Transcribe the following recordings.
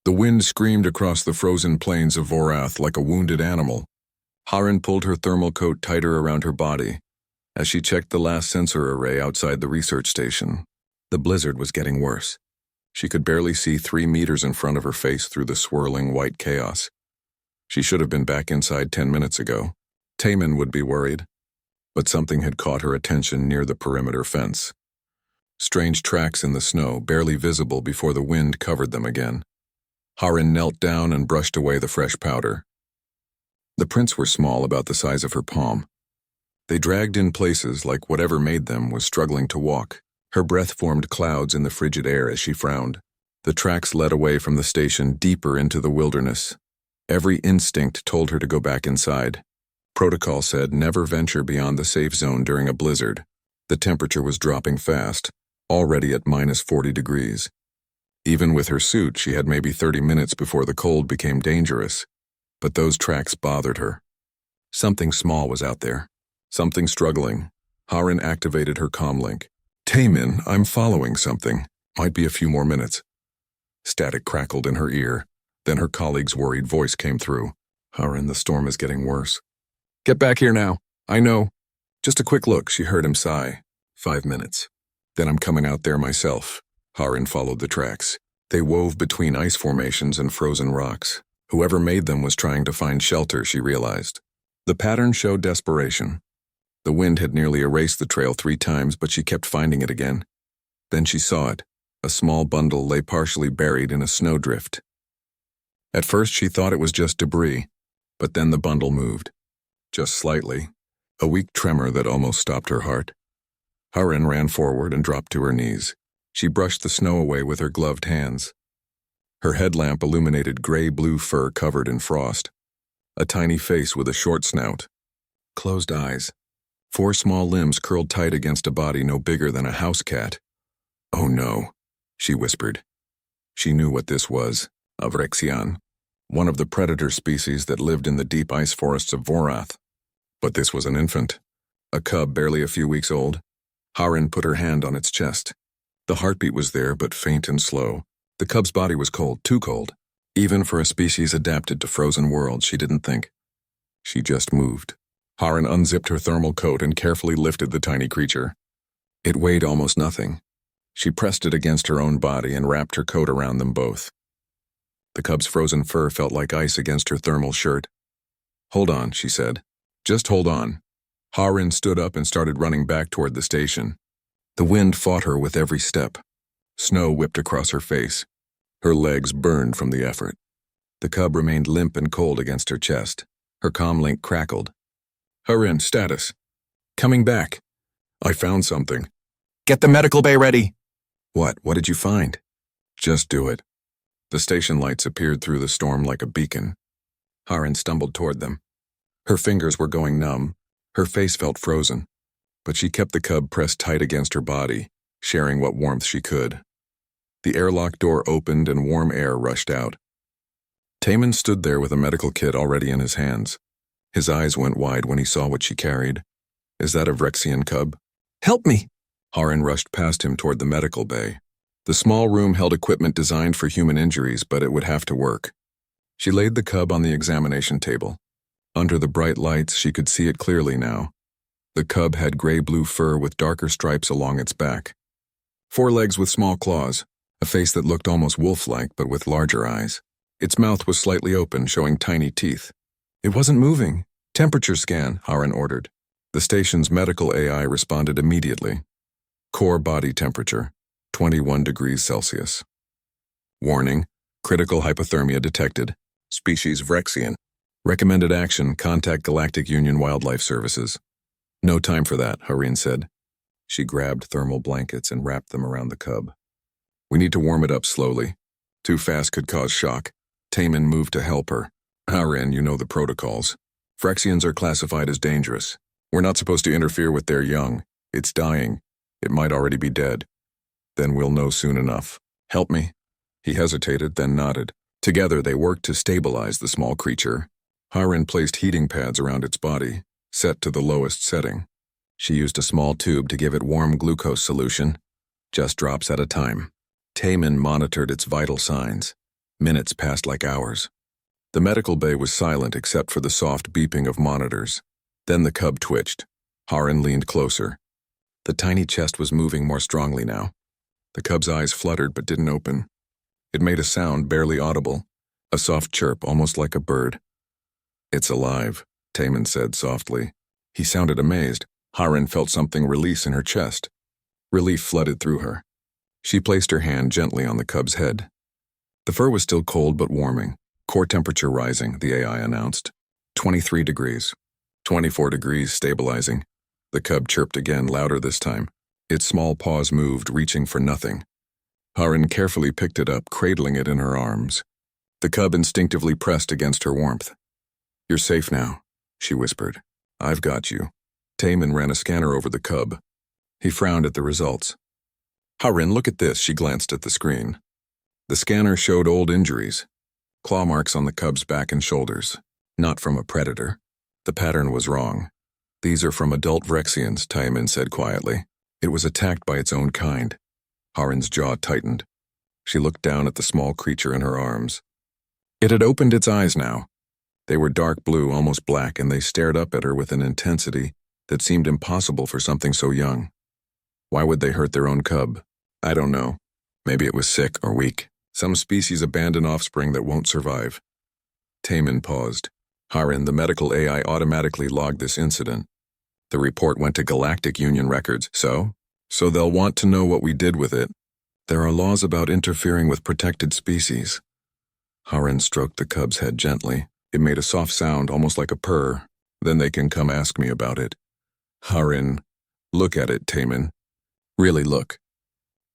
The wind screamed across the frozen plains of Vorath like a wounded animal. Harin pulled her thermal coat tighter around her body as she checked the last sensor array outside the research station. The blizzard was getting worse. She could barely see 3 meters in front of her face through the swirling white chaos. She should have been back inside 10 minutes ago. Taman would be worried, but something had caught her attention near the perimeter fence. Strange tracks in the snow, barely visible before the wind covered them again. Harin knelt down and brushed away the fresh powder. The prints were small, about the size of her palm. They dragged in places like whatever made them was struggling to walk. Her breath formed clouds in the frigid air as she frowned. The tracks led away from the station deeper into the wilderness. Every instinct told her to go back inside. Protocol said never venture beyond the safe zone during a blizzard. The temperature was dropping fast, already at -40 degrees. Even with her suit, she had maybe 30 minutes before the cold became dangerous. But those tracks bothered her. Something small was out there. Something struggling. Harin activated her comlink. Taman, I'm following something. Might be a few more minutes. Static crackled in her ear. Then her colleague's worried voice came through. Harin, the storm is getting worse. Get back here now. I know. Just a quick look, she heard him sigh. 5 minutes. Then I'm coming out there myself. Harin followed the tracks. They wove between ice formations and frozen rocks. Whoever made them was trying to find shelter, she realized. The pattern showed desperation. The wind had nearly erased the trail 3 times, but she kept finding it again. Then she saw it. A small bundle lay partially buried in a snowdrift. At first she thought it was just debris, but then the bundle moved. Just slightly. A weak tremor that almost stopped her heart. Harin ran forward and dropped to her knees. She brushed the snow away with her gloved hands. Her headlamp illuminated gray-blue fur covered in frost. A tiny face with a short snout. Closed eyes. 4 small limbs curled tight against a body no bigger than a house cat. Oh no, she whispered. She knew what this was. A Vrexian, one of the predator species that lived in the deep ice forests of Vorath. But this was an infant. A cub barely a few weeks old. Harin put her hand on its chest. The heartbeat was there, but faint and slow. The cub's body was cold, too cold. Even for a species adapted to frozen worlds, she didn't think. She just moved. Harin unzipped her thermal coat and carefully lifted the tiny creature. It weighed almost nothing. She pressed it against her own body and wrapped her coat around them both. The cub's frozen fur felt like ice against her thermal shirt. Hold on, she said. Just hold on. Harin stood up and started running back toward the station. The wind fought her with every step. Snow whipped across her face. Her legs burned from the effort. The cub remained limp and cold against her chest. Her comlink crackled. Harin, status. Coming back. I found something. Get the medical bay ready. What? What did you find? Just do it. The station lights appeared through the storm like a beacon. Harin stumbled toward them. Her fingers were going numb. Her face felt frozen. But she kept the cub pressed tight against her body, sharing what warmth she could. The airlock door opened and warm air rushed out. Taman stood there with a medical kit already in his hands. His eyes went wide when he saw what she carried. Is that a Vrexian cub? Help me! Harin rushed past him toward the medical bay. The small room held equipment designed for human injuries, but it would have to work. She laid the cub on the examination table. Under the bright lights, she could see it clearly now. The cub had gray-blue fur with darker stripes along its back. 4 legs with small claws, a face that looked almost wolf-like but with larger eyes. Its mouth was slightly open, showing tiny teeth. It wasn't moving. Temperature scan, Harin ordered. The station's medical AI responded immediately. Core body temperature, 21 degrees Celsius. Warning, critical hypothermia detected. Species Vrexian. Recommended action, contact Galactic Union Wildlife Services. No time for that, Harin said. She grabbed thermal blankets and wrapped them around the cub. We need to warm it up slowly. Too fast could cause shock. Taman moved to help her. Harin, you know the protocols. Vrexians are classified as dangerous. We're not supposed to interfere with their young. It's dying. It might already be dead. Then we'll know soon enough. Help me. He hesitated, then nodded. Together they worked to stabilize the small creature. Harin placed heating pads around its body, set to the lowest setting. She used a small tube to give it warm glucose solution, just drops at a time. Taman monitored its vital signs. Minutes passed like hours. The medical bay was silent except for the soft beeping of monitors. Then the cub twitched. Harin leaned closer. The tiny chest was moving more strongly now. The cub's eyes fluttered but didn't open. It made a sound barely audible, a soft chirp almost like a bird. "It's alive," Taman said softly. He sounded amazed. Harin felt something release in her chest. Relief flooded through her. She placed her hand gently on the cub's head. The fur was still cold but warming. Core temperature rising, the AI announced. 23 degrees. 24 degrees, stabilizing. The cub chirped again, louder this time. Its small paws moved, reaching for nothing. Harin carefully picked it up, cradling it in her arms. The cub instinctively pressed against her warmth. "You're safe now," she whispered. "I've got you." Taman ran a scanner over the cub. He frowned at the results. "Harin, look at this," she glanced at the screen. The scanner showed old injuries. Claw marks on the cub's back and shoulders. Not from a predator. The pattern was wrong. "These are from adult Vrexians," Taman said quietly. "It was attacked by its own kind." Harin's jaw tightened. She looked down at the small creature in her arms. It had opened its eyes now. They were dark blue, almost black, and they stared up at her with an intensity that seemed impossible for something so young. Why would they hurt their own cub? I don't know. Maybe it was sick or weak. Some species abandon offspring that won't survive. Taman paused. Harin, the medical AI, automatically logged this incident. The report went to Galactic Union records, so they'll want to know what we did with it. There are laws about interfering with protected species. Harin stroked the cub's head gently. It made a soft sound, almost like a purr. Then they can come ask me about it. Harin, look at it, Taman. Really look.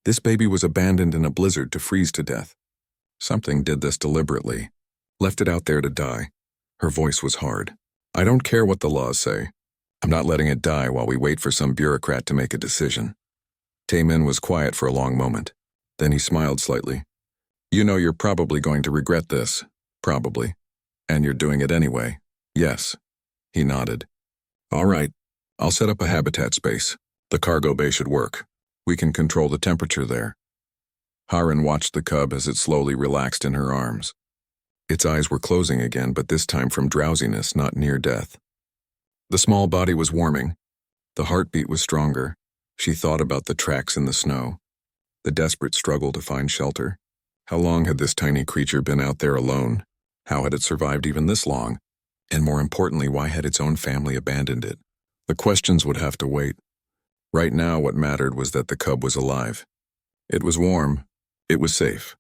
This baby was abandoned in a blizzard to freeze to death. Something did this deliberately. Left it out there to die. Her voice was hard. I don't care what the laws say. I'm not letting it die while we wait for some bureaucrat to make a decision. Taman was quiet for a long moment. Then he smiled slightly. You know you're probably going to regret this. Probably. And you're doing it anyway. Yes. He nodded. All right. I'll set up a habitat space. The cargo bay should work. We can control the temperature there. Harin watched the cub as it slowly relaxed in her arms. Its eyes were closing again, but this time from drowsiness, not near death. The small body was warming. The heartbeat was stronger. She thought about the tracks in the snow. The desperate struggle to find shelter. How long had this tiny creature been out there alone? How had it survived even this long? And more importantly, why had its own family abandoned it? The questions would have to wait. Right now, what mattered was that the cub was alive. It was warm. It was safe.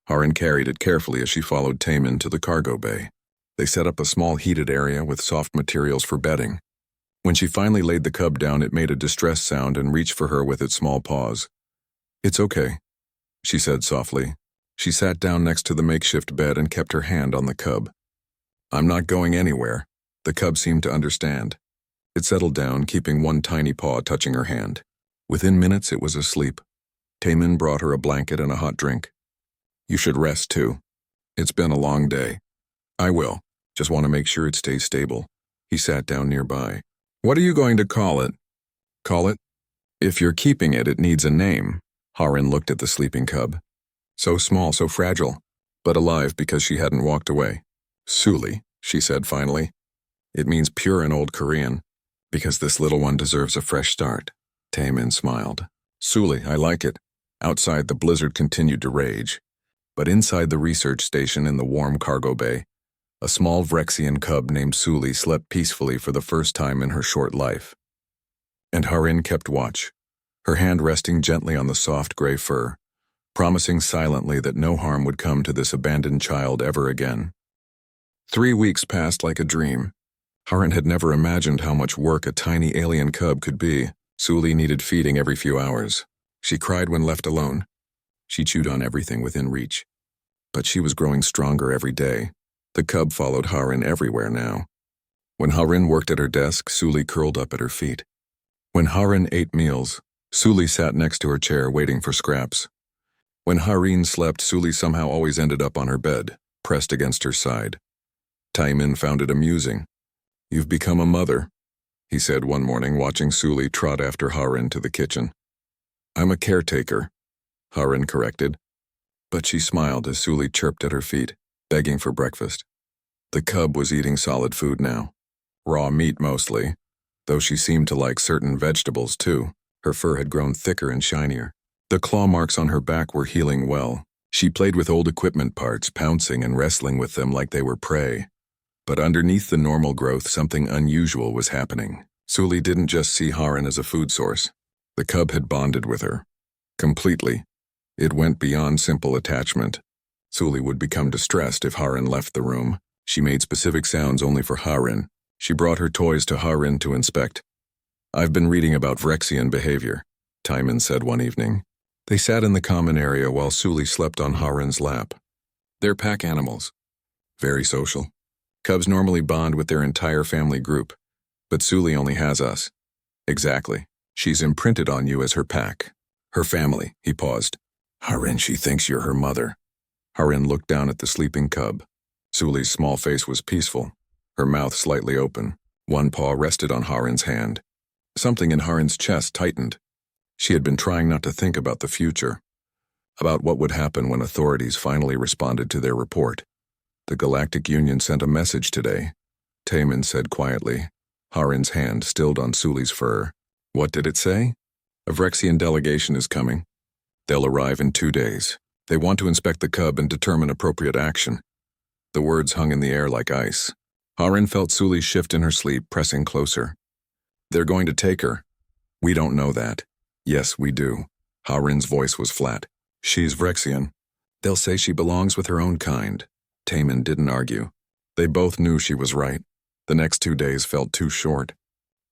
Harin carried it carefully as she followed Taman to the cargo bay. They set up a small heated area with soft materials for bedding. When she finally laid the cub down, it made a distressed sound and reached for her with its small paws. It's okay, she said softly. She sat down next to the makeshift bed and kept her hand on the cub. I'm not going anywhere. The cub seemed to understand. It settled down, keeping one tiny paw touching her hand. Within minutes, it was asleep. Taman brought her a blanket and a hot drink. You should rest, too. It's been a long day. I will. Just want to make sure it stays stable. He sat down nearby. What are you going to call it? Call it? If you're keeping it, it needs a name. Harin looked at the sleeping cub. So small, so fragile, but alive because she hadn't walked away. Suli, she said finally. It means pure in Old Korean, because this little one deserves a fresh start. Taman smiled. Suli, I like it. Outside, the blizzard continued to rage. But inside the research station in the warm cargo bay, a small Vrexian cub named Suli slept peacefully for the first time in her short life. And Harin kept watch, her hand resting gently on the soft gray fur, promising silently that no harm would come to this abandoned child ever again. 3 weeks passed like a dream. Harin had never imagined how much work a tiny alien cub could be. Suli needed feeding every few hours. She cried when left alone. She chewed on everything within reach. But she was growing stronger every day. The cub followed Harin everywhere now. When Harin worked at her desk, Suli curled up at her feet. When Harin ate meals, Suli sat next to her chair waiting for scraps. When Harin slept, Suli somehow always ended up on her bed, pressed against her side. Taman found it amusing. You've become a mother, he said one morning, watching Suli trot after Harin to the kitchen. I'm a caretaker, Harin corrected. But she smiled as Suli chirped at her feet, begging for breakfast. The cub was eating solid food now. Raw meat mostly, though she seemed to like certain vegetables too. Her fur had grown thicker and shinier. The claw marks on her back were healing well. She played with old equipment parts, pouncing and wrestling with them like they were prey. But underneath the normal growth, something unusual was happening. Suli didn't just see Haran as a food source. The cub had bonded with her. Completely. It went beyond simple attachment. Suli would become distressed if Haran left the room. She made specific sounds only for Haran. She brought her toys to Haran to inspect. "I've been reading about Vrexian behavior," Timon said one evening. They sat in the common area while Suli slept on Haran's lap. "They're pack animals. Very social. Cubs normally bond with their entire family group, but Suli only has us." "Exactly. She's imprinted on you as her pack. Her family," he paused. "Haran, she thinks you're her mother." Haran looked down at the sleeping cub. Suli's small face was peaceful, her mouth slightly open. One paw rested on Haran's hand. Something in Haran's chest tightened. She had been trying not to think about the future, about what would happen when authorities finally responded to their report. "The Galactic Union sent a message today," Timon said quietly, Haran's hand stilled on Suli's fur. "What did it say?" "A Vrexian delegation is coming. They'll arrive in 2 days. They want to inspect the cub and determine appropriate action." The words hung in the air like ice. Haran felt Suli shift in her sleep, pressing closer. "They're going to take her." "We don't know that." "Yes, we do." Haran's voice was flat. "She's Vrexian. They'll say she belongs with her own kind." Timon didn't argue. They both knew she was right. The next 2 days felt too short.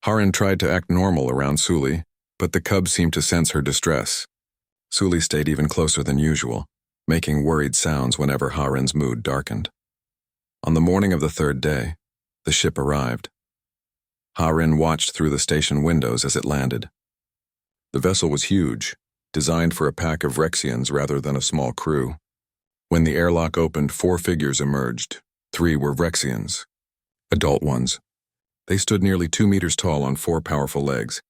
Haran tried to act normal around Suli, but the cub seemed to sense her distress. Suli stayed even closer than usual, making worried sounds whenever Haran's mood darkened. On the morning of the 3rd day, the ship arrived. Haran watched through the station windows as it landed. The vessel was huge, designed for a pack of Vrexians rather than a small crew. When the airlock opened, 4 figures emerged. 3 were Vrexians, adult ones. They stood nearly 2 meters tall on 4 powerful legs.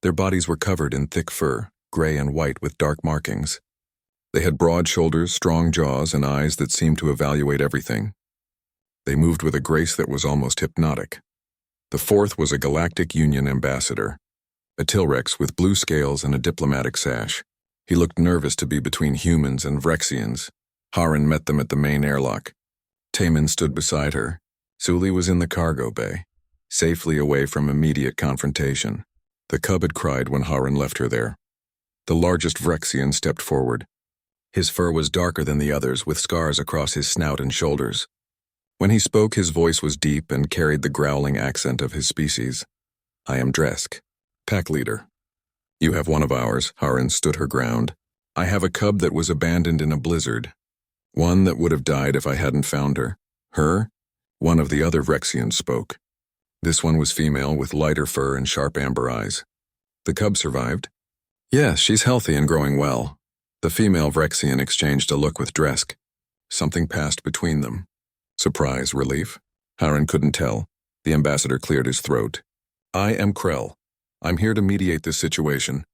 Their bodies were covered in thick fur, gray and white with dark markings. They had broad shoulders, strong jaws, and eyes that seemed to evaluate everything. They moved with a grace that was almost hypnotic. The 4th was a Galactic Union ambassador, a Tilrex with blue scales and a diplomatic sash. He looked nervous to be between humans and Vrexians. Haran met them at the main airlock. Timon stood beside her. Suli was in the cargo bay, safely away from immediate confrontation. The cub had cried when Haran left her there. The largest Vrexian stepped forward. His fur was darker than the others, with scars across his snout and shoulders. When he spoke, his voice was deep and carried the growling accent of his species. "I am Dresk, pack leader." "You have one of ours," Haran stood her ground. "I have a cub that was abandoned in a blizzard. One that would have died if I hadn't found her." "Her?" One of the other Vrexians spoke. This one was female with lighter fur and sharp amber eyes. "The cub survived?" "Yes, she's healthy and growing well." The female Vrexian exchanged a look with Dresk. Something passed between them. Surprise, relief? Haran couldn't tell. The ambassador cleared his throat. "I am Krell. I'm here to mediate this situation.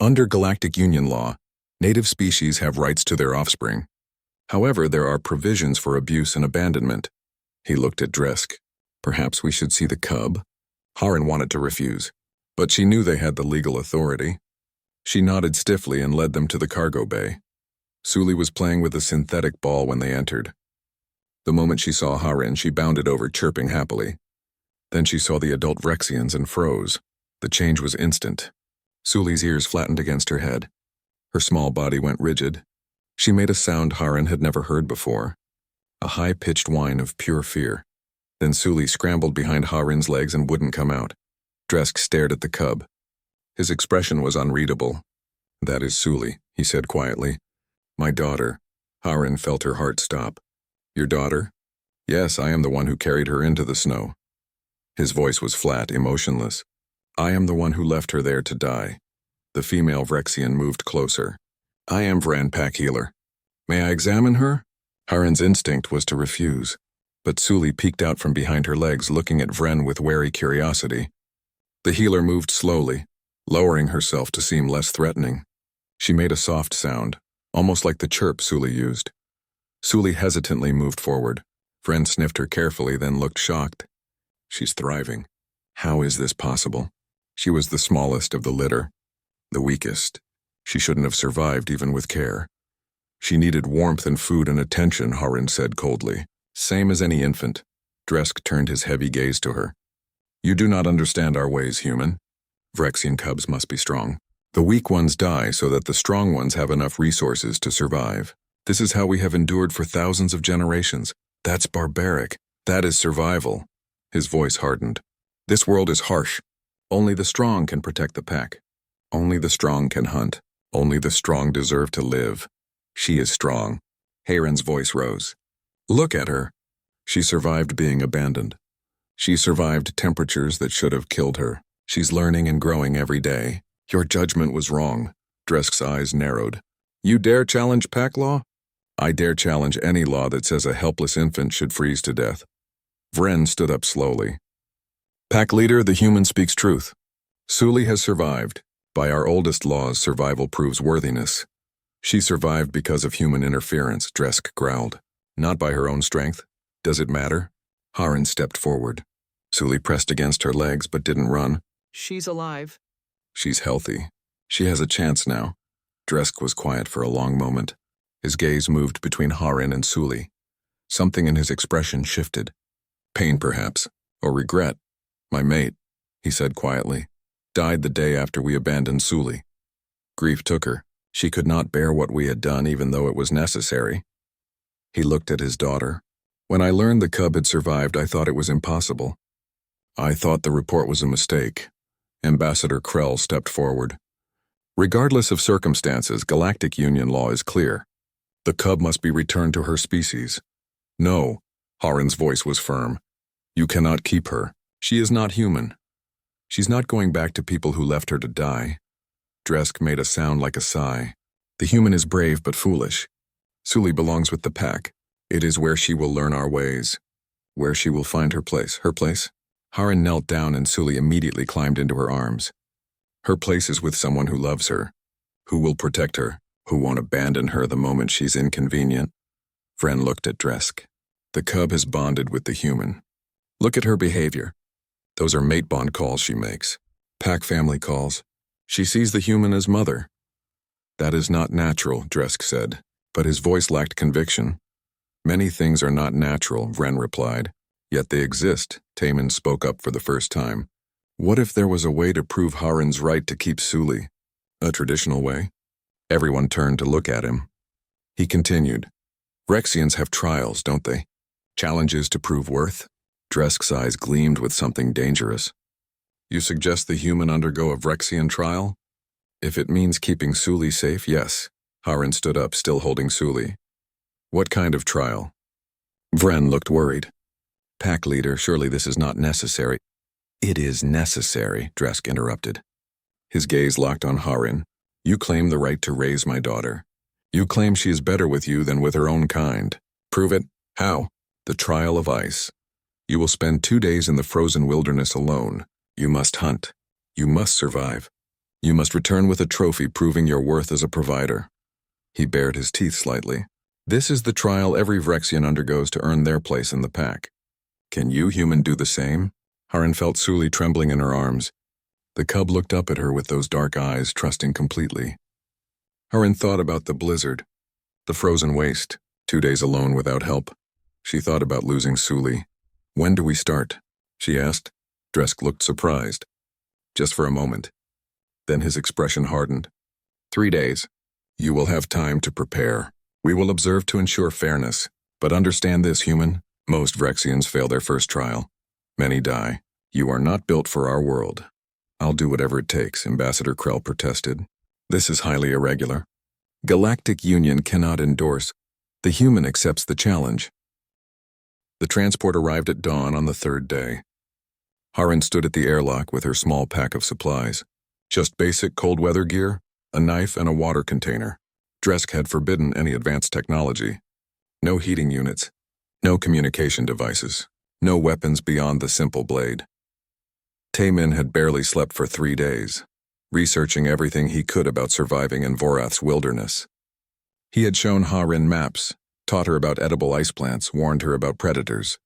Under Galactic Union law, native species have rights to their offspring. However, there are provisions for abuse and abandonment." He looked at Dresk. "Perhaps we should see the cub?" Haran wanted to refuse, but she knew they had the legal authority. She nodded stiffly and led them to the cargo bay. Suli was playing with a synthetic ball when they entered. The moment she saw Haran, she bounded over, chirping happily. Then she saw the adult Vrexians and froze. The change was instant. Suli's ears flattened against her head. Her small body went rigid. She made a sound Haran had never heard before, a high-pitched whine of pure fear. Then Suli scrambled behind Haran's legs and wouldn't come out. Dresk stared at the cub. His expression was unreadable. "That is Suli," he said quietly. "My daughter." Haran felt her heart stop. "Your daughter?" "Yes, I am the one who carried her into the snow." His voice was flat, emotionless. "I am the one who left her there to die." The female Vrexian moved closer. "I am Vran, pack healer. May I examine her?" Haran's instinct was to refuse, but Suli peeked out from behind her legs, looking at Vren with wary curiosity. The healer moved slowly, lowering herself to seem less threatening. She made a soft sound, almost like the chirp Suli used. Suli hesitantly moved forward. Vren sniffed her carefully, then looked shocked. She's thriving. How is this possible? She was the smallest of the litter, the weakest. She shouldn't have survived even with care. She needed warmth and food and attention, Harin said coldly. Same as any infant. Dresk turned his heavy gaze to her. You do not understand our ways, human. Vrexian cubs must be strong. The weak ones die so that the strong ones have enough resources to survive. This is how we have endured for thousands of generations. That's barbaric. That is survival. His voice hardened. This world is harsh. Only the strong can protect the pack. Only the strong can hunt. Only the strong deserve to live. She is strong. Haren's voice rose. Look at her. She survived being abandoned. She survived temperatures that should have killed her. She's learning and growing every day. Your judgment was wrong. Dresk's eyes narrowed. You dare challenge pack law? I dare challenge any law that says a helpless infant should freeze to death. Vren stood up slowly. Pack leader, the human speaks truth. Suli has survived. By our oldest laws, survival proves worthiness. She survived because of human interference, Dresk growled. Not by her own strength. Does it matter? Harin stepped forward. Suli pressed against her legs but didn't run. She's alive. She's healthy. She has a chance now. Dresk was quiet for a long moment. His gaze moved between Harin and Suli. Something in his expression shifted. Pain, perhaps, or regret. My mate, he said quietly, died the day after we abandoned Suli. Grief took her. She could not bear what we had done even though it was necessary. He looked at his daughter. When I learned the cub had survived, I thought it was impossible. I thought the report was a mistake. Ambassador Krell stepped forward. Regardless of circumstances, Galactic Union law is clear. The cub must be returned to her species. No, Harin's voice was firm. You cannot keep her. She is not human. She's not going back to people who left her to die. Dresk made a sound like a sigh. The human is brave but foolish. Suli belongs with the pack. It is where she will learn our ways. Where she will find her place. Her place? Harin knelt down and Suli immediately climbed into her arms. Her place is with someone who loves her, who will protect her, who won't abandon her the moment she's inconvenient. Vren looked at Dresk. The cub has bonded with the human. Look at her behavior. Those are mate bond calls she makes. Pack family calls. She sees the human as mother. That is not natural, Dresk said, but his voice lacked conviction. Many things are not natural, Vren replied. Yet they exist, Taemin spoke up for the first time. What if there was a way to prove Harin's right to keep Suli? A traditional way? Everyone turned to look at him. He continued. Vrexians have trials, don't they? Challenges to prove worth? Dresk's eyes gleamed with something dangerous. You suggest the human undergo a Vrexian trial? If it means keeping Suli safe, yes. Harin stood up, still holding Suli. What kind of trial? Vren looked worried. Pack leader, surely this is not necessary. It is necessary, Dresk interrupted. His gaze locked on Harin. You claim the right to raise my daughter. You claim she is better with you than with her own kind. Prove it. How? The trial of ice. You will spend 2 days in the frozen wilderness alone. You must hunt. You must survive. You must return with a trophy proving your worth as a provider. He bared his teeth slightly. This is the trial every Vrexian undergoes to earn their place in the pack. Can you, human, do the same? Harin felt Suli trembling in her arms. The cub looked up at her with those dark eyes, trusting completely. Harin thought about the blizzard, the frozen waste, 2 days alone without help. She thought about losing Suli. When do we start? She asked. Dresk looked surprised. Just for a moment. Then his expression hardened. 3 days. You will have time to prepare. We will observe to ensure fairness. But understand this, human. Most Vrexians fail their first trial. Many die. You are not built for our world. I'll do whatever it takes, Ambassador Krell protested. This is highly irregular. Galactic Union cannot endorse. The human accepts the challenge. The transport arrived at dawn on the 3rd day. Harin stood at the airlock with her small pack of supplies. Just basic cold weather gear, a knife and a water container. Dresk had forbidden any advanced technology. No heating units. No communication devices. No weapons beyond the simple blade. Taemin had barely slept for 3 days, researching everything he could about surviving in Vorath's wilderness. He had shown Ha-Rin maps, taught her about edible ice plants, warned her about predators.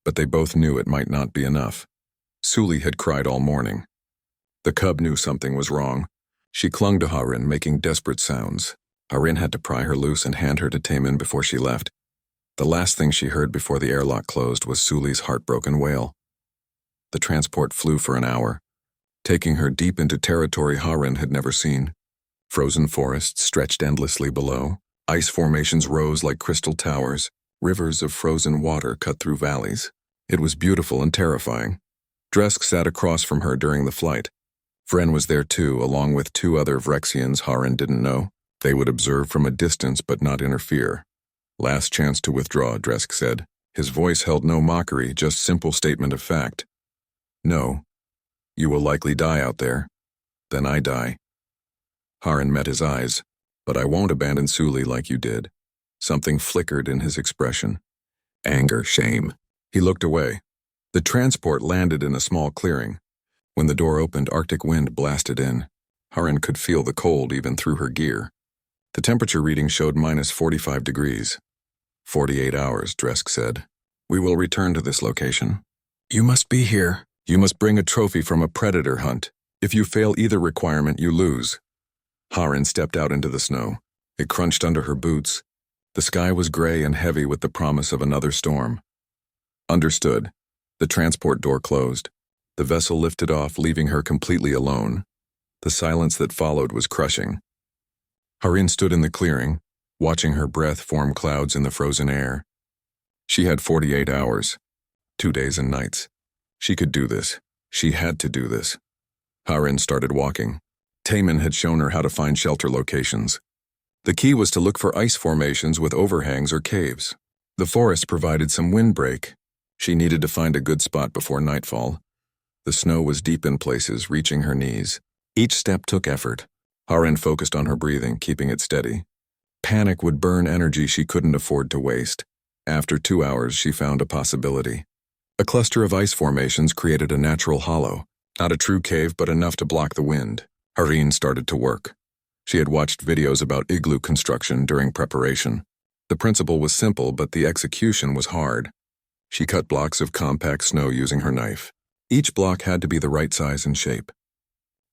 But they both knew it might not be enough. Suli had cried all morning. The cub knew something was wrong. She clung to Ha-Rin, making desperate sounds. Ha-Rin had to pry her loose and hand her to Taemin before she left. The last thing she heard before the airlock closed was Suli's heartbroken wail. The transport flew for an hour, taking her deep into territory Ha-Rin had never seen. Frozen forests stretched endlessly below. Ice formations rose like crystal towers. Rivers of frozen water cut through valleys. It was beautiful and terrifying. Dresk sat across from her during the flight. Vren was there too, along with 2 other Vrexians Ha-Rin didn't know. They would observe from a distance but not interfere. Last chance to withdraw, Dresk said. His voice held no mockery, just simple statement of fact. No. You will likely die out there. Then I die. Ha-Rin met his eyes. But I won't abandon Suli like you did. Something flickered in his expression. Anger, shame. He looked away. The transport landed in a small clearing. When the door opened, Arctic wind blasted in. Ha-Rin could feel the cold even through her gear. The temperature reading showed minus 45 degrees. 48 hours, Dresk said. We will return to this location. You must be here. You must bring a trophy from a predator hunt. If you fail either requirement, you lose. Ha-Rin stepped out into the snow. It crunched under her boots. The sky was gray and heavy with the promise of another storm. Understood. The transport door closed. The vessel lifted off, leaving her completely alone. The silence that followed was crushing. Ha-Rin stood in the clearing, watching her breath form clouds in the frozen air. She had 48 hours, 2 days and nights. She could do this. She had to do this. Ha-Rin started walking. Taemin had shown her how to find shelter locations. The key was to look for ice formations with overhangs or caves. The forest provided some windbreak. She needed to find a good spot before nightfall. The snow was deep in places, reaching her knees. Each step took effort. Ha-Rin focused on her breathing, keeping it steady. Panic would burn energy she couldn't afford to waste. After 2 hours, she found a possibility. A cluster of ice formations created a natural hollow. Not a true cave, but enough to block the wind. Ha-Rin started to work. She had watched videos about igloo construction during preparation. The principle was simple, but the execution was hard. She cut blocks of compact snow using her knife. Each block had to be the right size and shape.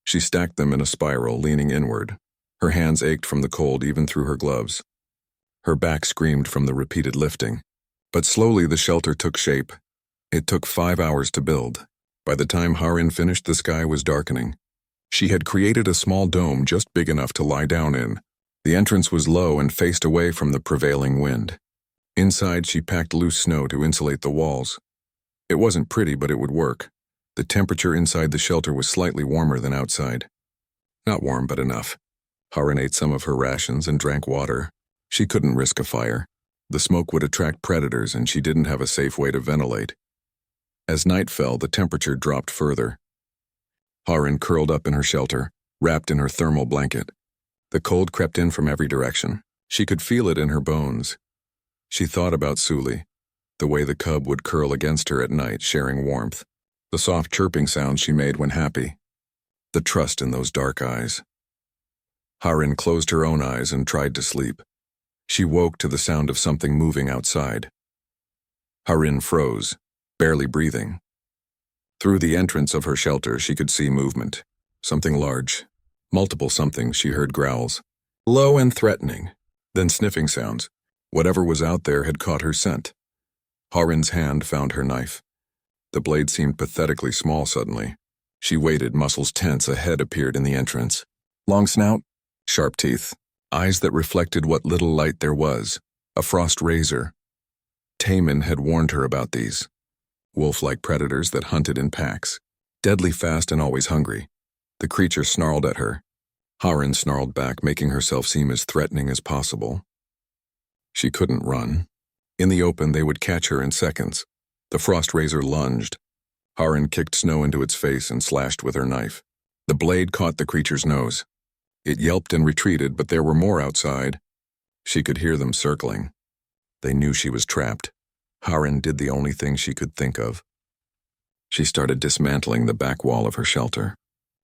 She stacked them in a spiral, leaning inward. Her hands ached from the cold even through her gloves. Her back screamed from the repeated lifting. But slowly the shelter took shape. It took 5 hours to build. By the time Ha-Rin finished, the sky was darkening. She had created a small dome just big enough to lie down in. The entrance was low and faced away from the prevailing wind. Inside, she packed loose snow to insulate the walls. It wasn't pretty, but it would work. The temperature inside the shelter was slightly warmer than outside. Not warm, but enough. Ha-Rin ate some of her rations and drank water. She couldn't risk a fire. The smoke would attract predators, and she didn't have a safe way to ventilate. As night fell, the temperature dropped further. Ha-Rin curled up in her shelter, wrapped in her thermal blanket. The cold crept in from every direction. She could feel it in her bones. She thought about Suli, the way the cub would curl against her at night, sharing warmth. The soft chirping sounds she made when happy. The trust in those dark eyes. Ha-Rin closed her own eyes and tried to sleep. She woke to the sound of something moving outside. Ha-Rin froze, barely breathing. Through the entrance of her shelter, she could see movement. Something large. Multiple somethings. She heard growls. Low and threatening. Then sniffing sounds. Whatever was out there had caught her scent. Ha-Rin's hand found her knife. The blade seemed pathetically small suddenly. She waited, muscles tense. A head appeared in the entrance. Long snout, sharp teeth, eyes that reflected what little light there was. A frost razor. Taemin had warned her about these. Wolf-like predators that hunted in packs. Deadly fast and always hungry. The creature snarled at her. Ha-Rin snarled back, making herself seem as threatening as possible. She couldn't run. In the open, they would catch her in seconds. The frost razor lunged. Ha-Rin kicked snow into its face and slashed with her knife. The blade caught the creature's nose. It yelped and retreated, but there were more outside. She could hear them circling. They knew she was trapped. Ha-Rin did the only thing she could think of. She started dismantling the back wall of her shelter.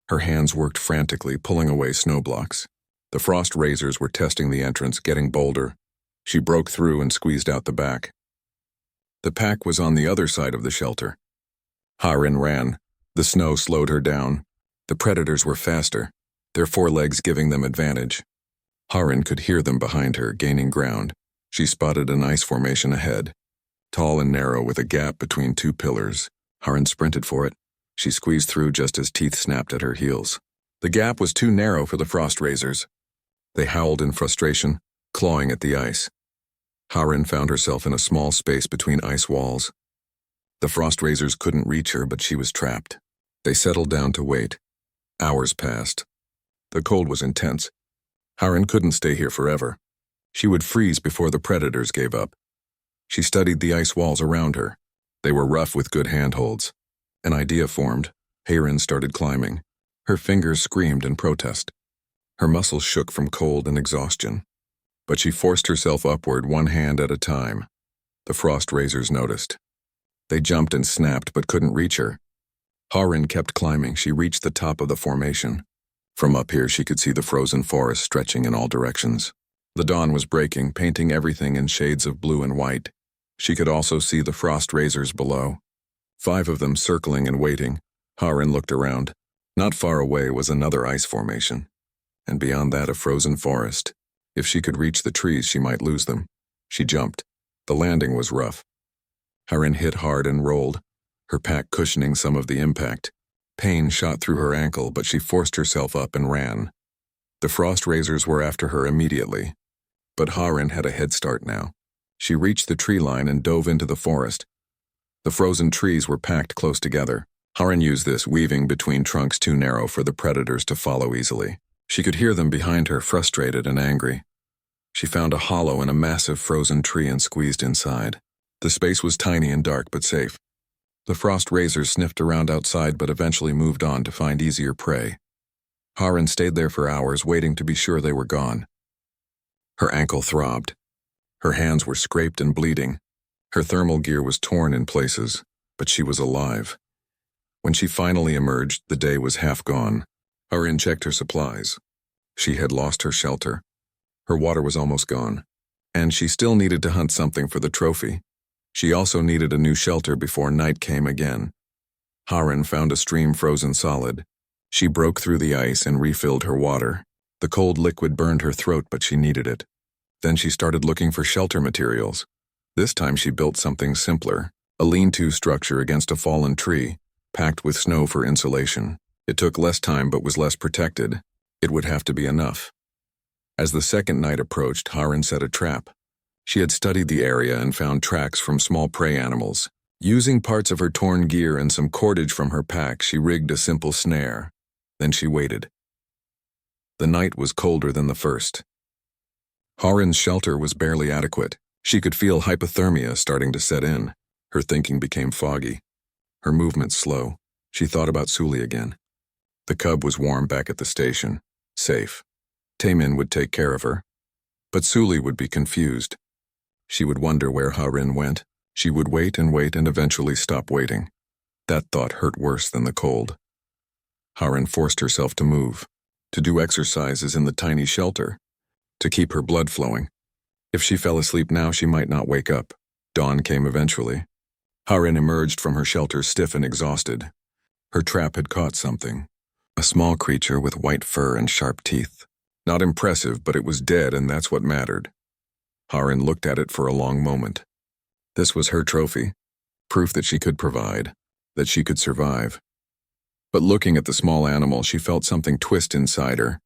Her hands worked frantically, pulling away snow blocks. The frost razors were testing the entrance, getting bolder. She broke through and squeezed out the back. The pack was on the other side of the shelter. Harin ran. The snow slowed her down. The predators were faster, their forelegs giving them advantage. Harin could hear them behind her, gaining ground. She spotted an ice formation ahead, tall and narrow with a gap between two pillars. Harin sprinted for it. She squeezed through just as teeth snapped at her heels. The gap was too narrow for the frost razors. They howled in frustration, clawing at the ice. Harin found herself in a small space between ice walls. The frost razors couldn't reach her, but she was trapped. They settled down to wait. Hours passed. The cold was intense. Harin couldn't stay here forever. She would freeze before the predators gave up. She studied the ice walls around her. They were rough with good handholds. An idea formed. Harin started climbing. Her fingers screamed in protest. Her muscles shook from cold and exhaustion. But she forced herself upward, one hand at a time. The frost razors noticed. They jumped and snapped but couldn't reach her. Harin kept climbing. She reached the top of the formation. From up here she could see the frozen forest stretching in all directions. The dawn was breaking, painting everything in shades of blue and white. She could also see the frost razors below. 5 of them circling and waiting. Harin looked around. Not far away was another ice formation, and beyond that a frozen forest. If she could reach the trees, she might lose them. She jumped. The landing was rough. Harin hit hard and rolled, her pack cushioning some of the impact. Pain shot through her ankle, but she forced herself up and ran. The frost razors were after her immediately, but Harin had a head start now. She reached the tree line and dove into the forest. The frozen trees were packed close together. Harin used this, weaving between trunks too narrow for the predators to follow easily. She could hear them behind her, frustrated and angry. She found a hollow in a massive frozen tree and squeezed inside. The space was tiny and dark but safe. The frost razors sniffed around outside but eventually moved on to find easier prey. Harin stayed there for hours, waiting to be sure they were gone. Her ankle throbbed. Her hands were scraped and bleeding. Her thermal gear was torn in places, but she was alive. When she finally emerged, the day was half gone. Harin checked her supplies. She had lost her shelter. Her water was almost gone, and she still needed to hunt something for the trophy. She also needed a new shelter before night came again. Harin found a stream frozen solid. She broke through the ice and refilled her water. The cold liquid burned her throat, but she needed it. Then she started looking for shelter materials. This time she built something simpler, a lean-to structure against a fallen tree, packed with snow for insulation. It took less time but was less protected. It would have to be enough. As the second night approached, Harin set a trap. She had studied the area and found tracks from small prey animals. Using parts of her torn gear and some cordage from her pack, she rigged a simple snare. Then she waited. The night was colder than the first. Harin's shelter was barely adequate. She could feel hypothermia starting to set in. Her thinking became foggy. Her movements slow. She thought about Suli again. The cub was warm back at the station. Safe. Taemin would take care of her. But Suli would be confused. She would wonder where Harin went. She would wait and eventually stop waiting. That thought hurt worse than the cold. Harin forced herself to move, to do exercises in the tiny shelter, to keep her blood flowing. If she fell asleep now, she might not wake up. Dawn came eventually. Harin emerged from her shelter stiff and exhausted. Her trap had caught something. A small creature with white fur and sharp teeth. Not impressive, but it was dead, and that's what mattered. Harin looked at it for a long moment. This was her trophy, proof that she could provide, that she could survive. But looking at the small animal, she felt something twist inside her.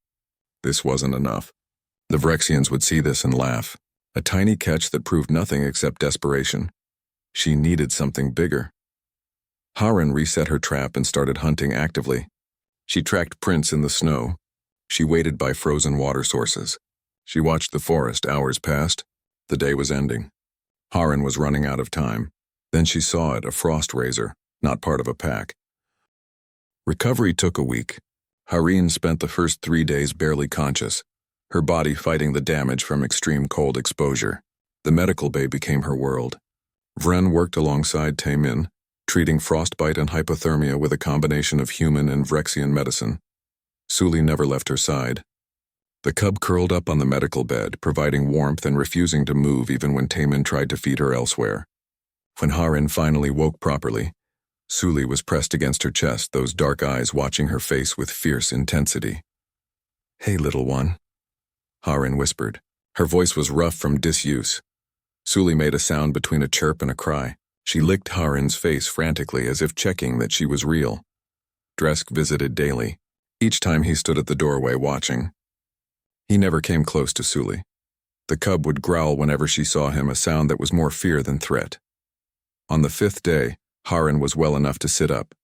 This wasn't enough. The Vrexians would see this and laugh. A tiny catch that proved nothing except desperation. She needed something bigger. Harin reset her trap and started hunting actively. She tracked prints in the snow. She waited by frozen water sources. She watched the forest. Hours passed. The day was ending. Harin was running out of time. Then she saw it, a frost razor, not part of a pack. Recovery took a week. Harin spent the first 3 days barely conscious, her body fighting the damage from extreme cold exposure. The medical bay became her world. Vren worked alongside Taemin, treating frostbite and hypothermia with a combination of human and Vrexian medicine. Suli never left her side. The cub curled up on the medical bed, providing warmth and refusing to move even when Taemin tried to feed her elsewhere. When Harin finally woke properly, Suli was pressed against her chest, those dark eyes watching her face with fierce intensity. "Hey, little one," Harin whispered. Her voice was rough from disuse. Suli made a sound between a chirp and a cry. She licked Harin's face frantically as if checking that she was real. Dresk visited daily, each time he stood at the doorway watching. He never came close to Suli. The cub would growl whenever she saw him, a sound that was more fear than threat. On the 5th day, Harin was well enough to sit up.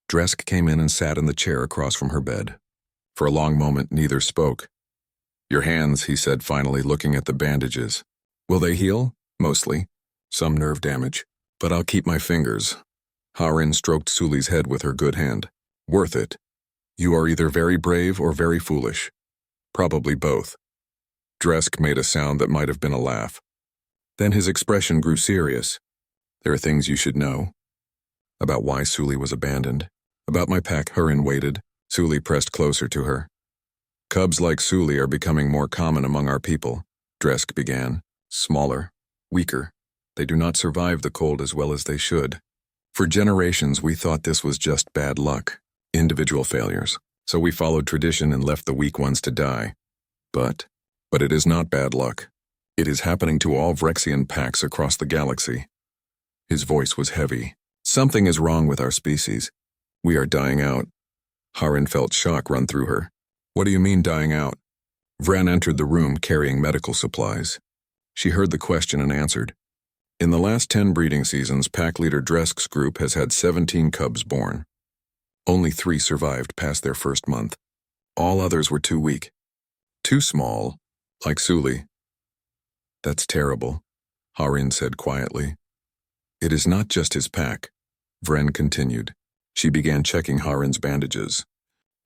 Dresk came in and sat in the chair across from her bed. For a long moment, neither spoke. "Your hands," he said finally, looking at the bandages. "Will they heal?" "Mostly. Some nerve damage. But I'll keep my fingers." Harin stroked Suli's head with her good hand. "Worth it. You are either very brave or very foolish. Probably both." Dresk made a sound that might have been a laugh. Then his expression grew serious. "There are things you should know. About why Suli was abandoned. About my pack." Harin waited. Suli pressed closer to her. "Cubs like Suli are becoming more common among our people," Dresk began. "Smaller, weaker. They do not survive the cold as well as they should. For generations we thought this was just bad luck, individual failures. So we followed tradition and left the weak ones to die. But it is not bad luck. It is happening to all Vrexian packs across the galaxy." His voice was heavy. "Something is wrong with our species. We are dying out." Harin felt shock run through her. "What do you mean dying out?" Vren entered the room carrying medical supplies. She heard the question and answered. "In the last 10 breeding seasons, pack leader Dresk's group has had 17 cubs born. Only 3 survived past their first month. All others were too weak. Too small, like Suli." "That's terrible," Harin said quietly. "It is not just his pack," Vren continued. She began checking Harin's bandages.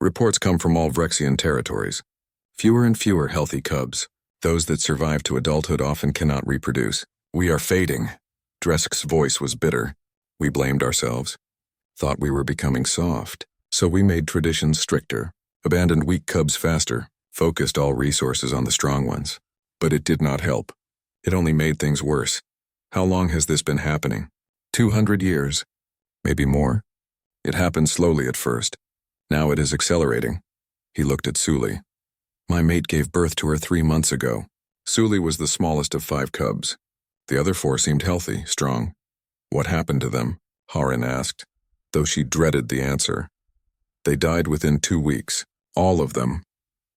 "Reports come from all Vrexian territories. Fewer and fewer healthy cubs. Those that survive to adulthood often cannot reproduce. We are fading." Dresk's voice was bitter. "We blamed ourselves. Thought we were becoming soft. So we made traditions stricter, abandoned weak cubs faster, focused all resources on the strong ones. But it did not help. It only made things worse. How long has this been happening? 200 years? Maybe more? It happened slowly at first. Now it is accelerating." He looked at Suli. "My mate gave birth to her 3 months ago. Suli was the smallest of 5 cubs. The other 4 seemed healthy, strong." "What happened to them?" Harin asked, though she dreaded the answer. "They died within 2 weeks. All of them.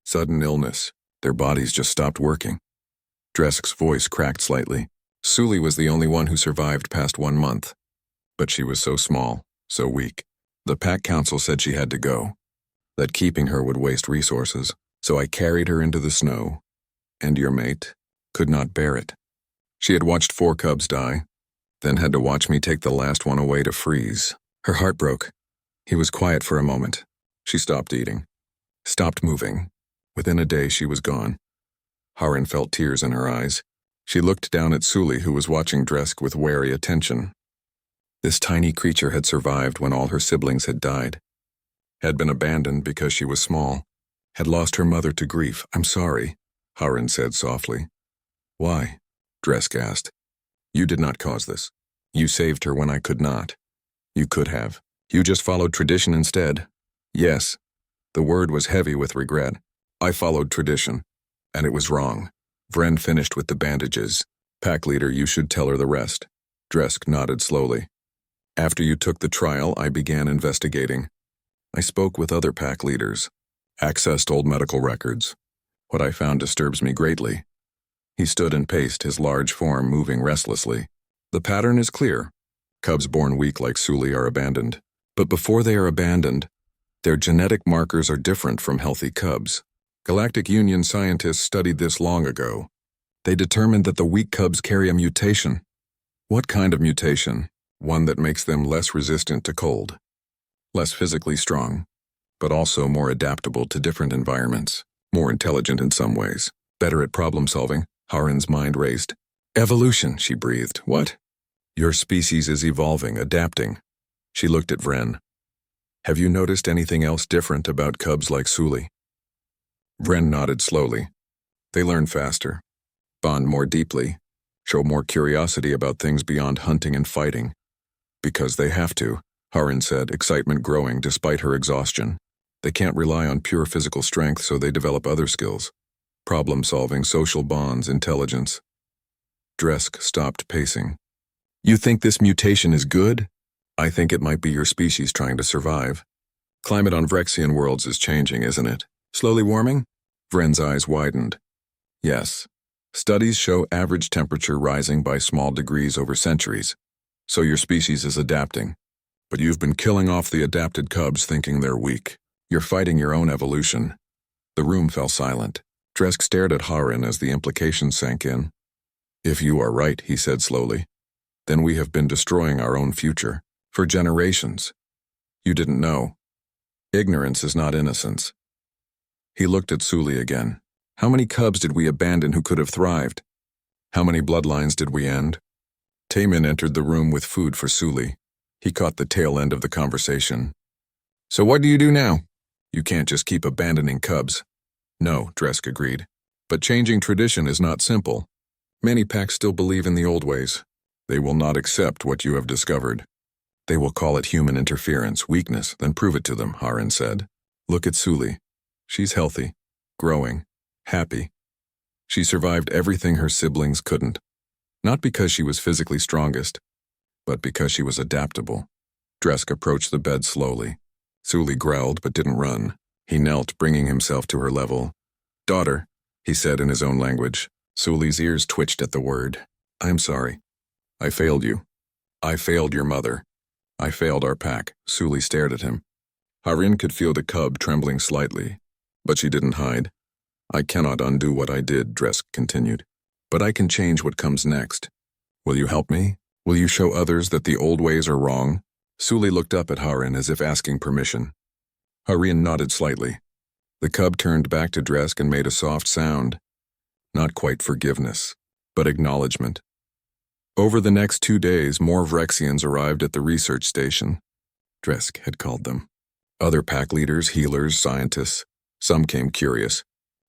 Sudden illness. Their bodies just stopped working." Dresk's voice cracked slightly. "Suli was the only one who survived past 1 month. But she was so small, so weak. The pack council said she had to go. That keeping her would waste resources. So I carried her into the snow. And your mate could not bear it. She had watched 4 cubs die, then had to watch me take the last one away to freeze. Her heart broke." He was quiet for a moment. She stopped eating. Stopped moving. Within a day she was gone. Harin felt tears in her eyes. She looked down at Suli, who was watching Dresk with wary attention. This tiny creature had survived when all her siblings had died. Had been abandoned because she was small. Had lost her mother to grief. "I'm sorry," Harin said softly. "Why?" Dresk asked. "You did not cause this. You saved her when I could not. You could have. You just followed tradition instead." "Yes." The word was heavy with regret. "I followed tradition. And it was wrong." Vren finished with the bandages. "Pack leader, you should tell her the rest." Dresk nodded slowly. "After you took the trial, I began investigating. I spoke with other pack leaders. Accessed old medical records. What I found disturbs me greatly." He stood and paced, his large form moving restlessly. "The pattern is clear. Cubs born weak like Suli are abandoned. But before they are abandoned, their genetic markers are different from healthy cubs. Galactic Union scientists studied this long ago. They determined that the weak cubs carry a mutation." "What kind of mutation?" "One that makes them less resistant to cold. Less physically strong, but also more adaptable to different environments. More intelligent in some ways. Better at problem solving." Harin's mind raced. "Evolution," she breathed. "What?" "Your species is evolving, adapting." She looked at Vren. "Have you noticed anything else different about cubs like Suli?" Vren nodded slowly. They learn faster, bond more deeply, show more curiosity about things beyond hunting and fighting. Because they have to, Harin said, excitement growing despite her exhaustion. They can't rely on pure physical strength, so they develop other skills. Problem-solving, social bonds, intelligence. Dresk stopped pacing. You think this mutation is good? I think it might be your species trying to survive. Climate on Vrexian worlds is changing, isn't it? Slowly warming? Vren's eyes widened. Yes. Studies show average temperature rising by small degrees over centuries. So your species is adapting. But you've been killing off the adapted cubs thinking they're weak. You're fighting your own evolution. The room fell silent. Dresk stared at Harin as the implications sank in. If you are right, he said slowly, then we have been destroying our own future. For generations. You didn't know. Ignorance is not innocence. He looked at Suli again. How many cubs did we abandon who could have thrived? How many bloodlines did we end? Taemin entered the room with food for Suli. He caught the tail end of the conversation. So what do you do now? You can't just keep abandoning cubs. No, Dresk agreed. But changing tradition is not simple. Many packs still believe in the old ways. They will not accept what you have discovered. They will call it human interference, weakness, then prove it to them, Harin said. Look at Suli. She's healthy, growing, happy. She survived everything her siblings couldn't. Not because she was physically strongest, but because she was adaptable. Dresk approached the bed slowly. Suli growled but didn't run. He knelt, bringing himself to her level. Daughter, he said in his own language. Suli's ears twitched at the word. I'm sorry. I failed you. I failed your mother. I failed our pack. Suli stared at him. Harin could feel the cub trembling slightly, but she didn't hide. I cannot undo what I did, Dresk continued. But I can change what comes next. Will you help me? Will you show others that the old ways are wrong? Suli looked up at Harin as if asking permission. Harin nodded slightly. The cub turned back to Dresk and made a soft sound. Not quite forgiveness, but acknowledgement. Over the next 2 days, more Vrexians arrived at the research station. Dresk had called them. Other pack leaders, healers, scientists. Some came curious.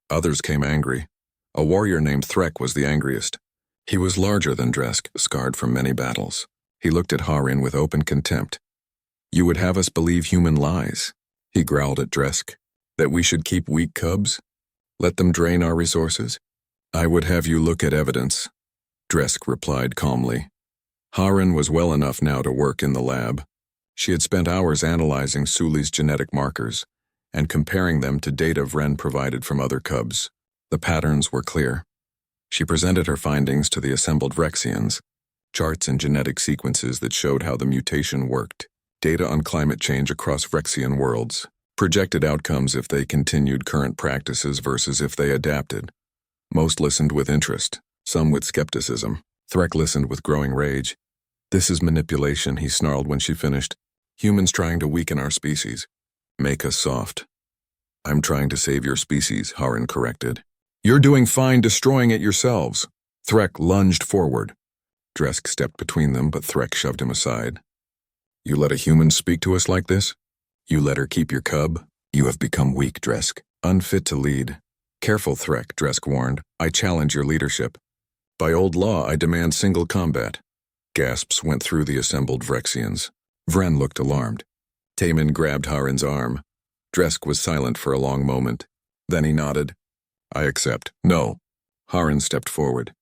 Others came angry. A warrior named Threk was the angriest. He was larger than Dresk, scarred from many battles. He looked at Harin with open contempt. You would have us believe human lies, he growled at Dresk. That we should keep weak cubs? Let them drain our resources? I would have you look at evidence. Dresk replied calmly. Harin was well enough now to work in the lab. She had spent hours analyzing Suli's genetic markers and comparing them to data Vren provided from other cubs. The patterns were clear. She presented her findings to the assembled Vrexians, charts and genetic sequences that showed how the mutation worked, data on climate change across Vrexian worlds, projected outcomes if they continued current practices versus if they adapted. Most listened with interest, some with skepticism. Threk listened with growing rage. This is manipulation, he snarled when she finished. Humans trying to weaken our species. Make us soft. I'm trying to save your species, Harin corrected. You're doing fine destroying it yourselves. Threk lunged forward. Dresk stepped between them, but Threk shoved him aside. You let a human speak to us like this? You let her keep your cub? You have become weak, Dresk. Unfit to lead. Careful, Threk, Dresk warned. I challenge your leadership. By old law, I demand single combat. Gasps went through the assembled Vrexians. Vren looked alarmed. Taemin grabbed Harin's arm. Dresk was silent for a long moment. Then he nodded. I accept. No. Harin stepped forward.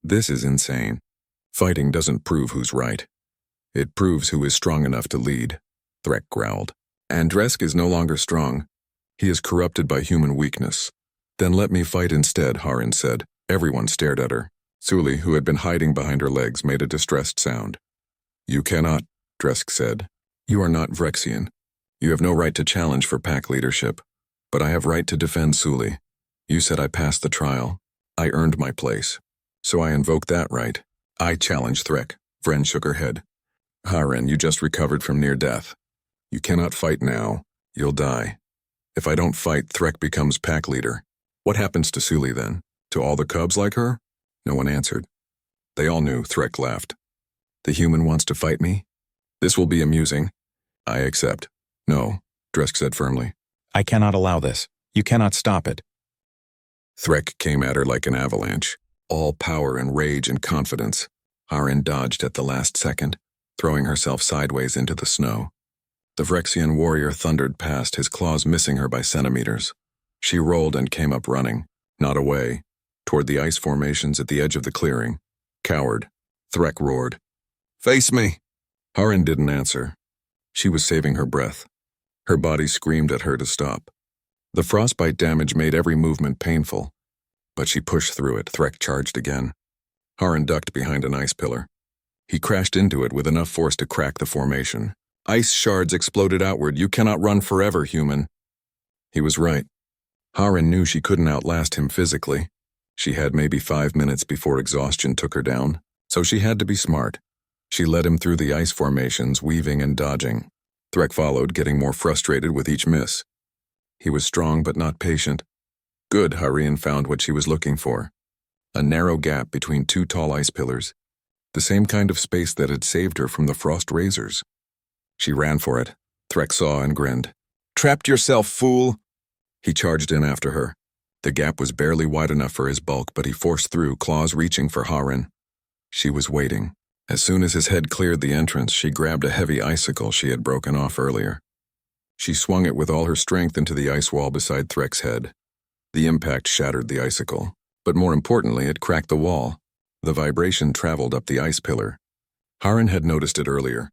This is insane. Fighting doesn't prove who's right. It proves who is strong enough to lead, Threk growled. And Dresk is no longer strong. He is corrupted by human weakness. Then let me fight instead, Harin said. Everyone stared at her. Suli, who had been hiding behind her legs, made a distressed sound. You cannot, Dresk said. You are not Vrexian. You have no right to challenge for pack leadership. But I have right to defend Suli. You said I passed the trial. I earned my place. So I invoke that right. I challenge Threk. Vren shook her head. Harin, you just recovered from near death. You cannot fight now. You'll die. If I don't fight, Threk becomes pack leader. What happens to Suli then? To all the cubs like her? No one answered. They all knew, Threk laughed. The human wants to fight me? This will be amusing. I accept. No, Dresk said firmly. I cannot allow this. You cannot stop it. Threk came at her like an avalanche, all power and rage and confidence. Harin dodged at the last second, throwing herself sideways into the snow. The Vrexian warrior thundered past, his claws missing her by centimeters. She rolled and came up running, not away, toward the ice formations at the edge of the clearing. Coward, Threk roared. Face me! Harin didn't answer. She was saving her breath. Her body screamed at her to stop. The frostbite damage made every movement painful, but she pushed through it. Threk charged again. Harin ducked behind an ice pillar. He crashed into it with enough force to crack the formation. Ice shards exploded outward. You cannot run forever, human. He was right. Harin knew she couldn't outlast him physically. She had maybe 5 minutes before exhaustion took her down, so she had to be smart. She led him through the ice formations, weaving and dodging. Threk followed, getting more frustrated with each miss. He was strong but not patient. Good, Harin found what she was looking for. A narrow gap between two tall ice pillars. The same kind of space that had saved her from the frost razors. She ran for it. Threk saw and grinned. Trapped yourself, fool! He charged in after her. The gap was barely wide enough for his bulk, but he forced through, claws reaching for Harin. She was waiting. As soon as his head cleared the entrance, she grabbed a heavy icicle she had broken off earlier. She swung it with all her strength into the ice wall beside Threk's head. The impact shattered the icicle, but more importantly, it cracked the wall. The vibration traveled up the ice pillar. Harin had noticed it earlier.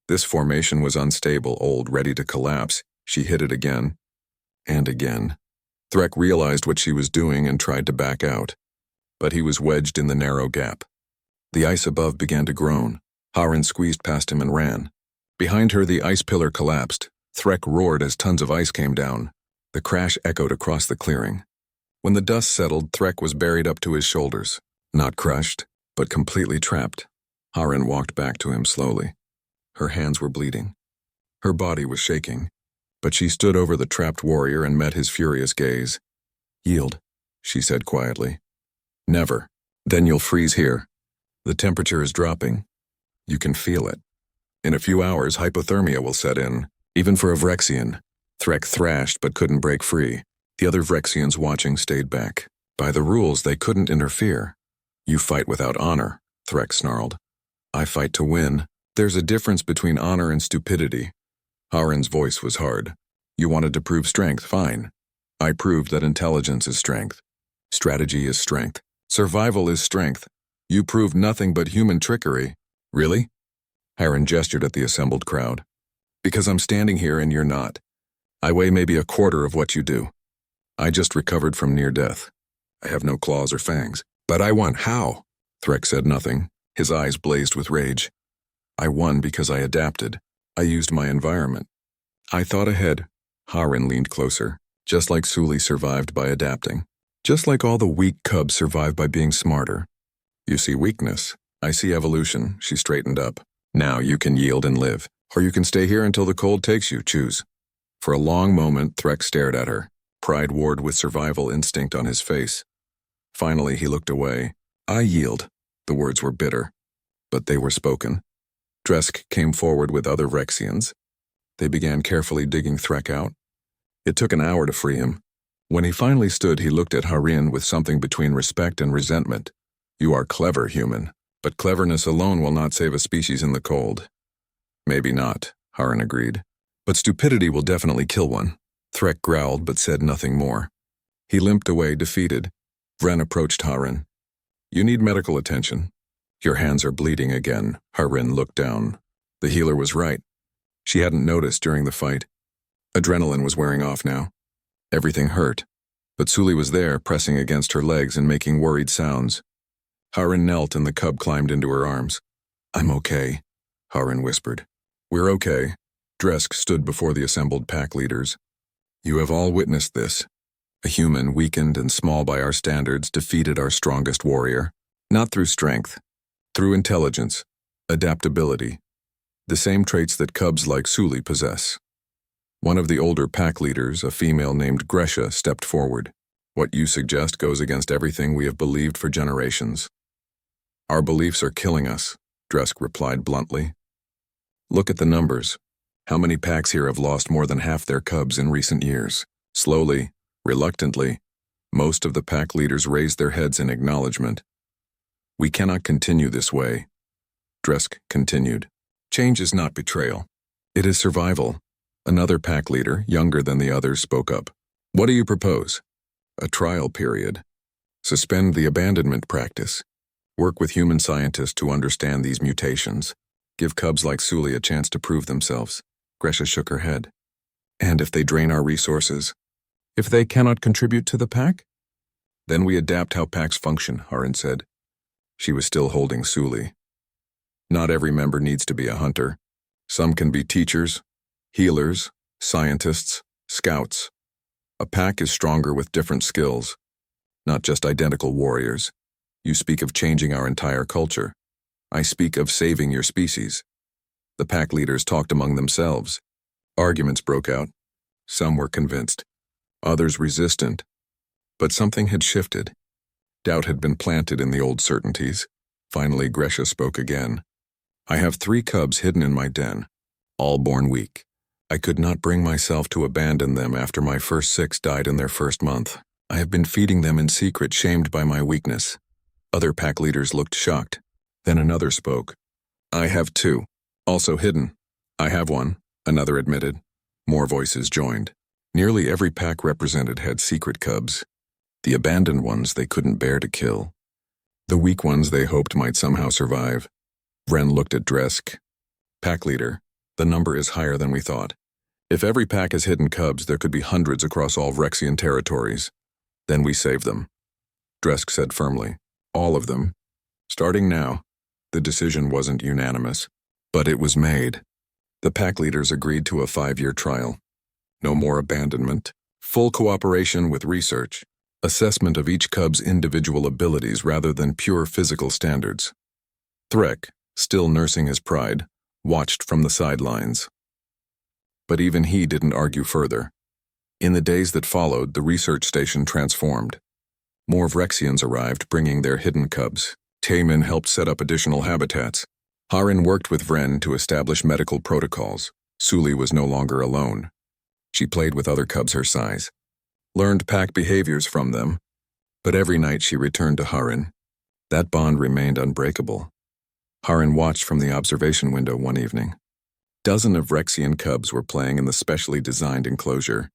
This formation was unstable, old, ready to collapse. She hit it again, and again. Threk realized what she was doing and tried to back out, but he was wedged in the narrow gap. The ice above began to groan. Harin squeezed past him and ran. Behind her, the ice pillar collapsed. Threk roared as tons of ice came down. The crash echoed across the clearing. When the dust settled, Threk was buried up to his shoulders. Not crushed, but completely trapped. Harin walked back to him slowly. Her hands were bleeding. Her body was shaking, but she stood over the trapped warrior and met his furious gaze. Yield, she said quietly. Never. Then you'll freeze here. The temperature is dropping. You can feel it. In a few hours, hypothermia will set in, even for a Vrexian. Threk thrashed but couldn't break free. The other Vrexians watching stayed back. By the rules, they couldn't interfere. You fight without honor, Threk snarled. I fight to win. There's a difference between honor and stupidity. Harin's voice was hard. You wanted to prove strength, fine. I proved that intelligence is strength. Strategy is strength. Survival is strength. You proved nothing but human trickery. Really? Harin gestured at the assembled crowd. Because I'm standing here and you're not. I weigh maybe a quarter of what you do. I just recovered from near death. I have no claws or fangs. But I won. How? Threk said nothing. His eyes blazed with rage. I won because I adapted. I used my environment. I thought ahead. Harin leaned closer. Just like Sully survived by adapting. Just like all the weak cubs survive by being smarter. You see weakness. I see evolution. She straightened up. Now you can yield and live. Or you can stay here until the cold takes you. Choose. For a long moment, Threk stared at her. Pride warred with survival instinct on his face. Finally, he looked away. I yield. The words were bitter, but they were spoken. Dresk came forward with other Vrexians. They began carefully digging Threk out. It took an hour to free him. When he finally stood, he looked at Harin with something between respect and resentment. You are clever, human, but cleverness alone will not save a species in the cold. Maybe not, Harin agreed. But stupidity will definitely kill one. Threk growled but said nothing more. He limped away, defeated. Vren approached Harin. You need medical attention. Your hands are bleeding again. Harin looked down. The healer was right. She hadn't noticed during the fight. Adrenaline was wearing off now. Everything hurt, but Sully was there, pressing against her legs and making worried sounds. Harin knelt and the cub climbed into her arms. I'm okay, Harin whispered. We're okay. Dresk stood before the assembled pack leaders. You have all witnessed this. A human, weakened and small by our standards, defeated our strongest warrior. Not through strength, through intelligence, adaptability. The same traits that cubs like Sully possess. One of the older pack leaders, a female named Gresha, stepped forward. What you suggest goes against everything we have believed for generations. Our beliefs are killing us, Dresk replied bluntly. Look at the numbers. How many packs here have lost more than half their cubs in recent years? Slowly, reluctantly, Most of the pack leaders raised their heads in acknowledgement. "We cannot continue this way," Dresk continued. "Change is not betrayal. It is survival." Another pack leader, younger than the others, spoke up. "What do you propose?" "A trial period. Suspend the abandonment practice. Work with human scientists to understand these mutations. Give cubs like Suli a chance to prove themselves." Gresha shook her head. "And if they drain our resources? If they cannot contribute to the pack? Then we adapt how packs function," Harin said. She was still holding Suli. "Not every member needs to be a hunter. Some can be teachers, healers, scientists, scouts. A pack is stronger with different skills, not just identical warriors. You speak of changing our entire culture. I speak of saving your species." The pack leaders talked among themselves. Arguments broke out. Some were convinced, others resistant. But something had shifted. Doubt had been planted in the old certainties. Finally, Gresha spoke again. "I have 3 cubs hidden in my den, all born weak. I could not bring myself to abandon them after my first 6 died in their first month. I have been feeding them in secret, shamed by my weakness." Other pack leaders looked shocked. Then another spoke. "I have 2, also hidden." "I have 1, another admitted. More voices joined. Nearly every pack represented had secret cubs. The abandoned ones they couldn't bear to kill. The weak ones they hoped might somehow survive. Vren looked at Dresk. "Pack leader, the number is higher than we thought. If every pack has hidden cubs, there could be hundreds across all Vrexian territories. Then we save them." Dresk said firmly. "All of them. Starting now." The decision wasn't unanimous, but it was made. The pack leaders agreed to a 5-year trial. No more abandonment. Full cooperation with research. Assessment of each cub's individual abilities rather than pure physical standards. Threk, still nursing his pride, watched from the sidelines. But even he didn't argue further. In the days that followed, the research station transformed. More Vrexians arrived, bringing their hidden cubs. Taemin helped set up additional habitats. Harin worked with Vren to establish medical protocols. Suli was no longer alone. She played with other cubs her size, learned pack behaviors from them, but every night she returned to Harin. That bond remained unbreakable. Harin watched from the observation window one evening. Dozens of Vrexian cubs were playing in the specially designed enclosure.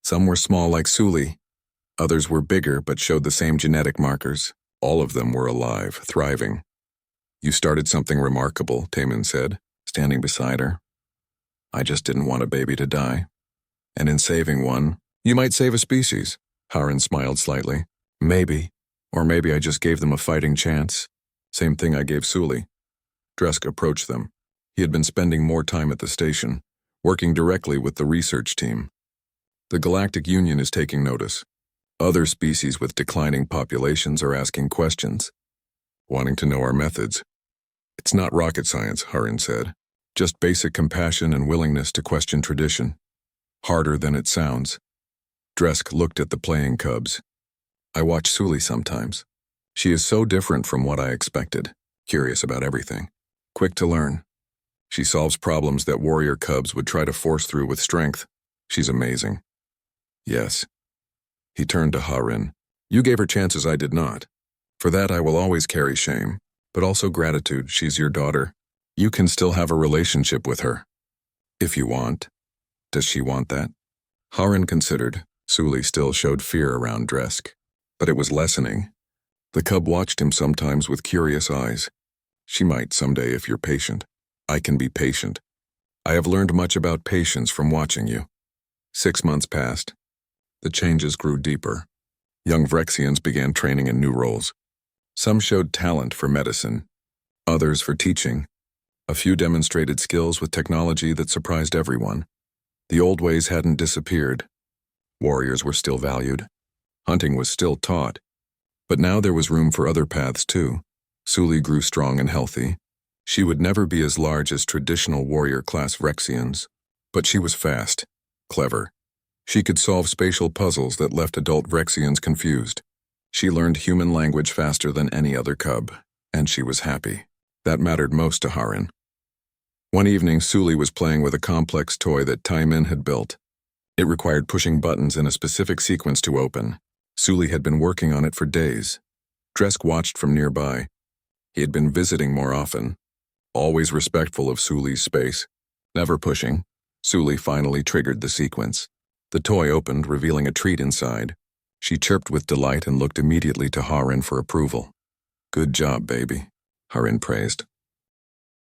Some were small like Suli. Others were bigger but showed the same genetic markers. All of them were alive, thriving. "You started something remarkable," Taemin said, standing beside her. "I just didn't want a baby to die. And in saving one, you might save a species." Harin smiled slightly. "Maybe. Or maybe I just gave them a fighting chance. Same thing I gave Suli." Dresk approached them. He had been spending more time at the station, working directly with the research team. "The Galactic Union is taking notice. Other species with declining populations are asking questions, wanting to know our methods." "It's not rocket science," Harin said. "Just basic compassion and willingness to question tradition. Harder than it sounds." Dresk looked at the playing cubs. "I watch Suli sometimes. She is so different from what I expected, curious about everything, quick to learn. She solves problems that warrior cubs would try to force through with strength. She's amazing." "Yes." He turned to Harin. "You gave her chances I did not. For that I will always carry shame, but also gratitude. She's your daughter. You can still have a relationship with her. If you want." "Does she want that?" Harin considered. Suli still showed fear around Dresk, but it was lessening. The cub watched him sometimes with curious eyes. "She might someday if you're patient." "I can be patient. I have learned much about patience from watching you." 6 months passed. The changes grew deeper. Young Vrexians began training in new roles. Some showed talent for medicine, others for teaching. A few demonstrated skills with technology that surprised everyone. The old ways hadn't disappeared. Warriors were still valued. Hunting was still taught. But now there was room for other paths too. Suli grew strong and healthy. She would never be as large as traditional warrior-class Vrexians, but she was fast, clever. She could solve spatial puzzles that left adult Vrexians confused. She learned human language faster than any other cub, and she was happy. That mattered most to Harin. One evening, Suli was playing with a complex toy that Taemin had built. It required pushing buttons in a specific sequence to open. Suli had been working on it for days. Dresk watched from nearby. He had been visiting more often, always respectful of Suli's space. Never pushing, Suli finally triggered the sequence. The toy opened, revealing a treat inside. She chirped with delight and looked immediately to Harin for approval. "Good job, baby," Harin praised.